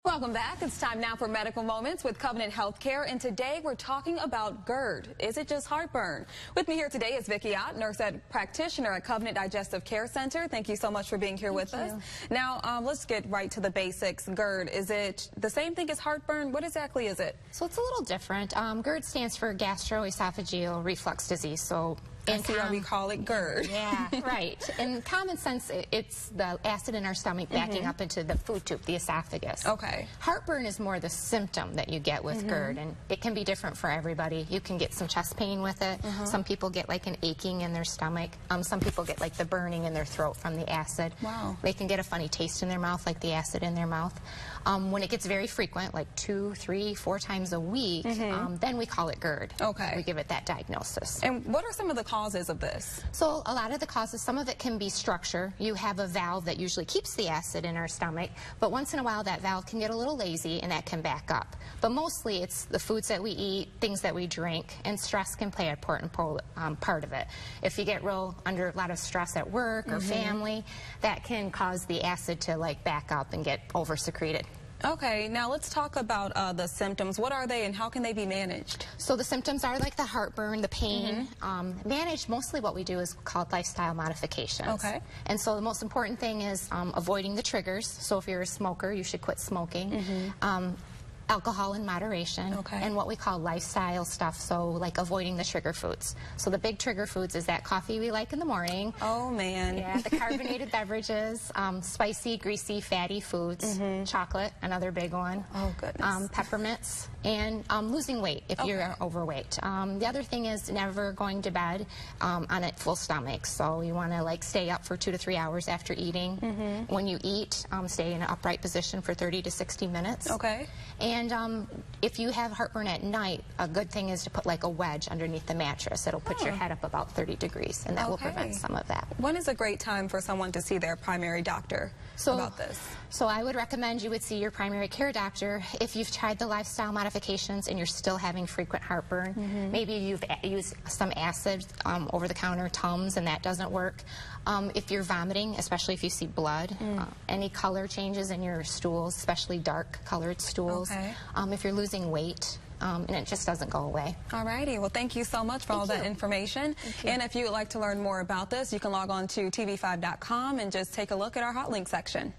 Welcome back. It's time now for Medical Moments with Covenant Healthcare, and today we're talking about GERD. Is it just heartburn? With me here today is Vicki Ott, nurse practitioner at Covenant Digestive Care Center. Thank you so much for being here with us. Now, let's get right to the basics. GERD, is it the same thing as heartburn? What exactly is it? So it's a little different. GERD stands for gastroesophageal reflux disease. So and see why we call it GERD. Yeah, right. In common sense, it's the acid in our stomach backing up into the food tube, the esophagus. Okay. Heartburn is more the symptom that you get with GERD, and it can be different for everybody. You can get some chest pain with it. Some people get like an aching in their stomach. Some people get like the burning in their throat from the acid. Wow. They can get a funny taste in their mouth, like the acid in their mouth. When it gets very frequent, like 2, 3, 4 times a week, then we call it GERD. Okay. We give it that diagnosis. And what are some of the causes of this? So a lot of the causes, some of it can be structure. You have a valve that usually keeps the acid in our stomach, but once in a while that valve can get a little lazy and that can back up. But mostly it's the foods that we eat, things that we drink, and stress can play an important part of it. If you get under a lot of stress at work or family, that can cause the acid to like back up and get over-secreted. Okay, now let's talk about the symptoms. What are they and how can they be managed? So the symptoms are like the heartburn, the pain. Managed, mostly what we do is called lifestyle modifications. Okay. And so the most important thing is avoiding the triggers. So if you're a smoker, you should quit smoking. Alcohol in moderation, and what we call lifestyle stuff, so like avoiding the trigger foods. So the big trigger foods is that coffee we like in the morning. Oh man. Yeah, the carbonated beverages, spicy, greasy, fatty foods, chocolate, another big one. Oh goodness. Peppermints, and losing weight if you're overweight. The other thing is never going to bed on a full stomach. So you want to like stay up for 2 to 3 hours after eating. When you eat, stay in an upright position for 30 to 60 minutes. Okay. And if you have heartburn at night, a good thing is to put like a wedge underneath the mattress. It'll put your head up about 30 degrees, and that will prevent some of that. When is a great time for someone to see their primary doctor about this? So I would recommend you would see your primary care doctor if you've tried the lifestyle modifications and you're still having frequent heartburn. Maybe you've used some acid over the counter, Tums, and that doesn't work. If you're vomiting, especially if you see blood, any color changes in your stools, especially dark colored stools. If you're losing weight, and it just doesn't go away. Alrighty, well thank you so much for all that information. And if you would like to learn more about this, you can log on to tv5.com and just take a look at our hot link section.